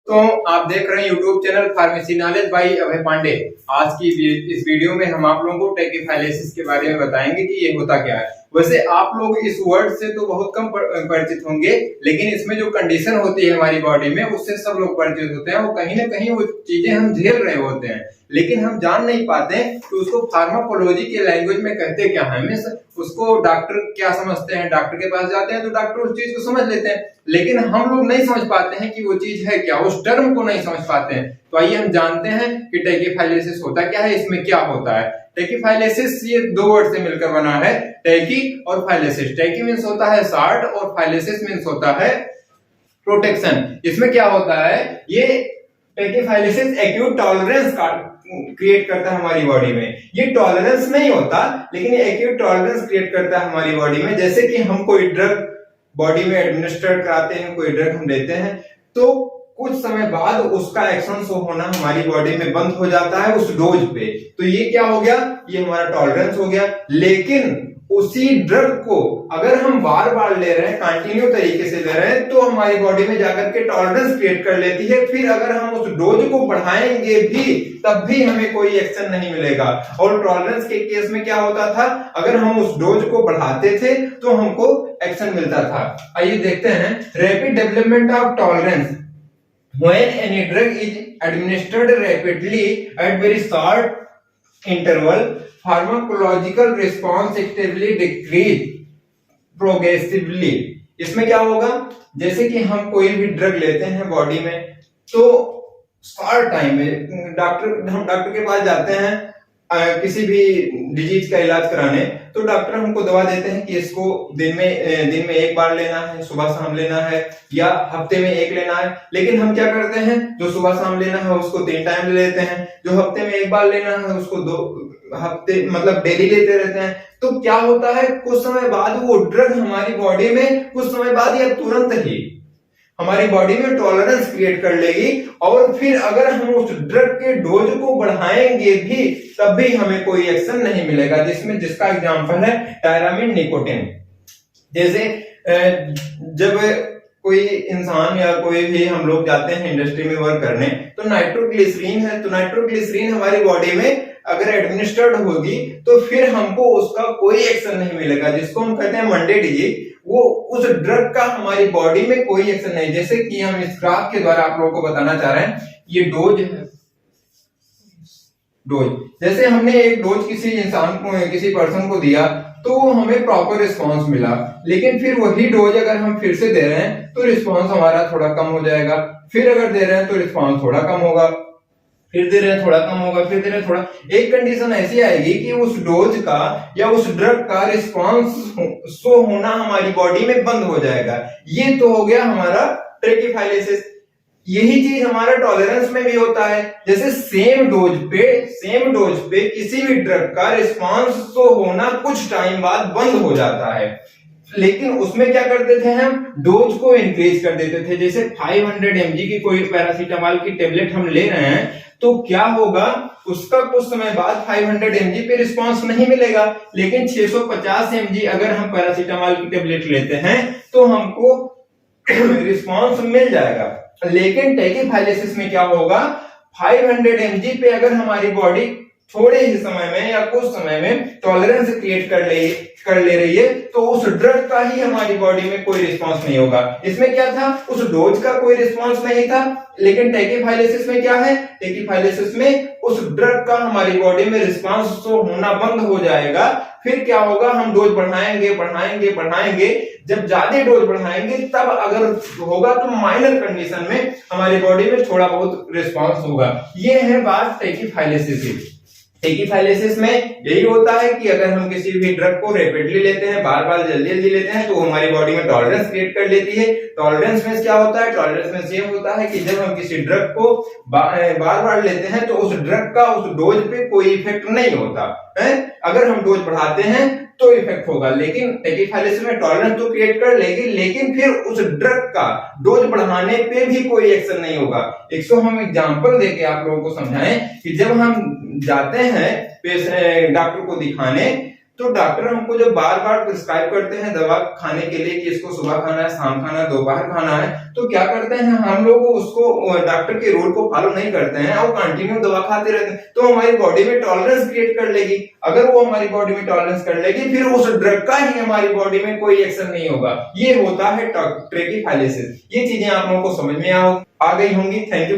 तो आप देख रहे हैं YouTube channel pharmacy knowledge by Abhay Pandey. आज की इस वीडियो में हम आप लोगों को टेकिफाइलेसिस के बारे में बताएंगे कि ये होता क्या है। वैसे आप लोग इस वर्ड से तो बहुत कम परिचित होंगे, लेकिन इसमें जो कंडीशन होती है हमारी बॉडी में उससे सब लोग परिचित होते हैं। वो कहीं ना कहीं वो चीजें हम झेल रहे होते हैं, लेकिन हम जान नहीं पाते कि उसको फार्माकोलॉजी के लैंग्वेज में कहते क्या है। हमें उसको डॉक्टर क्या समझते हैं, डॉक्टर के पास जाते हैं तो डॉक्टर उस चीज को समझ लेते हैं, लेकिन हम लोग नहीं समझ पाते हैं कि वो चीज है क्या, उस टर्म को नहीं समझ पाते हैं। तो आइए हम जानते हैं कि टेकिफाइलेसिस होता क्या है, इसमें क्या होता है। टेकिफाइलेसिस ये दो वर्ड से मिलकर बना है, टेकी और फाइलेसिस। टेकी मीन्स होता है शॉर्ट और फाइलेसिस मीन्स होता है प्रोटेक्शन। इसमें क्या होता है, ये टेकिफाइलेसिस एक्यूट टॉलरेंस का क्रिएट करता है हमारी बॉडी में। ये टॉलरेंस नहीं होता, लेकिन ये एक्यूट टॉलरेंस क्रिएट करता है हमारी बॉडी में। जैसे कि हम कोई ड्रग बॉडी में एडमिनिस्टर कराते हैं, कोई ड्रग हम लेते हैं, तो कुछ समय बाद उसका एक्शन शो होना हमारी बॉडी में बंद हो जाता है उस डोज पे। तो ये क्या हो गया, ये हमारा टॉलरेंस हो गया। लेकिन उसी ड्रग को अगर हम बार बार ले रहे हैं, कंटिन्यू तरीके से ले रहे हैं, तो हमारी बॉडी में जाकर के टॉलरेंस क्रिएट कर लेती है। फिर अगर हम उस डोज को बढ़ाएंगे भी तब भी हमें कोई एक्शन नहीं मिलेगा। और टॉलरेंस के केस में क्या होता था, अगर हम उस डोज को बढ़ाते थे तो हमको एक्शन मिलता था। आइए देखते हैं, rapid development of tolerance when any drug is administered rapidly at very short interval, pharmacological response actively decrease progressively। इसमें क्या होगा, जैसे कि हम कोई भी ड्रग लेते हैं बॉडी में, तो शॉर्ट टाइम में हम डॉक्टर के पास जाते हैं किसी भी डिजीज का इलाज कराने, तो डॉक्टर हमको दवा देते हैं कि इसको दिन में एक बार लेना है, सुबह शाम लेना है, या हफ्ते में एक लेना है। लेकिन हम क्या करते हैं, जो सुबह शाम लेना है उसको 3 टाइम ले लेते हैं, जो हफ्ते में एक बार लेना है उसको 2 हफ्ते मतलब डेली लेते रहते हैं। तो क्या होता है, कुछ समय बाद वो ड्रग हमारी बॉडी में, कुछ समय बाद या तुरंत ही हमारी बॉडी में टॉलरेंस क्रिएट कर लेगी। और फिर अगर हम उस ड्रग के डोज को बढ़ाएंगे भी तब भी हमें कोई एक्शन नहीं मिलेगा। जिसका एग्जांपल है टायरामिन निकोटिन। जैसे जब कोई इंसान या कोई भी हम लोग जाते हैं इंडस्ट्री में वर्क करने, तो नाइट्रोग्लिसरीन है, तो नाइट्रोग्लिसरीन हमारी बॉडी में अगर एडमिनिस्टर्ड होगी तो फिर हमको उसका कोई एक्शन नहीं मिलेगा। जिसको हम कहते हैं मंडे डिजीज, वो उस ड्रग का हमारी बॉडी में कोई एक्शन नहीं। जैसे कि हम इस ग्राफ के द्वारा आप लोगों को बताना चाह रहे हैं, ये डोज है, डोज जैसे हमने एक डोज किसी इंसान को, किसी पर्सन को दिया तो हमें प्रॉपर रिस्पांस मिला, लेकिन फिर वही डोज अगर हम फिर से दे रहे हैं तो रिस्पांस हमारा थोड़ा कम हो जाएगा। फिर अगर दे रहे हैं तो रिस्पांस थोड़ा कम होगा, फिर दे रहे हैं थोड़ा कम होगा, फिर दे रहे हैं थोड़ा। एक कंडीशन ऐसी आएगी कि उस डोज का या उस ड्रग का रिस्पांस शो होना हमारी बॉडी में बंद हो जाएगा। ये तो हो गया हमारा टेकिफाइलेसिस। यही चीज हमारा टॉलरेंस में भी होता है। जैसे सेम डोज पे किसी भी ड्रग का रिस्पांस शो होना कुछ टाइम बाद बंद हो जाता है, लेकिन उसमें क्या करते थे, हम डोज को इंक्रीज कर देते थे। जैसे 500 mg की कोई पैरासीटामोल की टेबलेट हम ले रहे हैं, तो क्या होगा, उसका कुछ समय बाद 500 mg पे रिस्पांस नहीं मिलेगा, लेकिन 650 mg अगर हम पैरासीटामोल की टेबलेट लेते हैं तो हमको रिस्पांस मिल जाएगा। लेकिन टेकिफाइलेसिस में क्या होगा, 500 mg पे अगर हमारी बॉडी थोड़े ही समय में या कुछ समय में टॉलरेंस क्रिएट कर ले रही है, तो उस ड्रग का ही हमारी बॉडी में कोई रिस्पांस नहीं होगा। इसमें क्या था, उस डोज का कोई रिस्पांस नहीं था। लेकिन टेकिफाइलेसिस में क्या है, टेकिफाइलेसिस में उस ड्रग का हमारी बॉडी में रिस्पांस तो होना बंद हो जाएगा। फिर क्या होगा, हम डोज बढ़ाएंगे। जब ज्यादा डोज बढ़ाएंगे तब अगर होगा तो माइनर कंडीशन में हमारी बॉडी में थोड़ा बहुत रिस्पांस होगा। ये है बात टेकिफाइलेसिस की। टेकिफाइलेसिस में यही होता है कि अगर हम किसी भी ड्रग को रैपिडली लेते हैं, बार बार जल्दी लेते हैं, तो हमारी बॉडी में टॉलरेंस क्रिएट कर लेती है। टॉलरेंस में क्या होता है, टॉलरेंस में ये होता है कि जब हम किसी ड्रग को बार बार लेते हैं तो उस ड्रग का उस डोज पे कोई इफेक्ट नहीं होता है। अगर हम डोज बढ़ाते हैं तो इफेक्ट होगा, लेकिन टेकिफाइलेसिस में टॉलरेंस तो क्रिएट कर लेगी, लेकिन फिर उस ड्रग का डोज बढ़ाने पे भी कोई एक्शन नहीं होगा। हम एग्जांपल देके आप लोगों को समझाएं कि जब हम जाते हैं डॉक्टर को दिखाने, तो डॉक्टर हमको जब बार बार प्रिस्क्राइब करते हैं दवा खाने के लिए कि इसको सुबह खाना है, शाम खाना है, दोपहर खाना है, तो क्या करते हैं हम लोग उसको डॉक्टर के रूल को फॉलो नहीं करते हैं और कंटिन्यू दवा खाते रहते हैं, तो हमारी बॉडी में टॉलरेंस क्रिएट कर लेगी। अगर वो हमारी बॉडी में टॉलरेंस कर लेगी फिर उस ड्रग का ही हमारी बॉडी में कोई एक्शन नहीं होगा। ये होता है ट्रैकीफाइलिसिस। ये चीजें आप लोगों को समझ में आ गई होंगी। Thank you.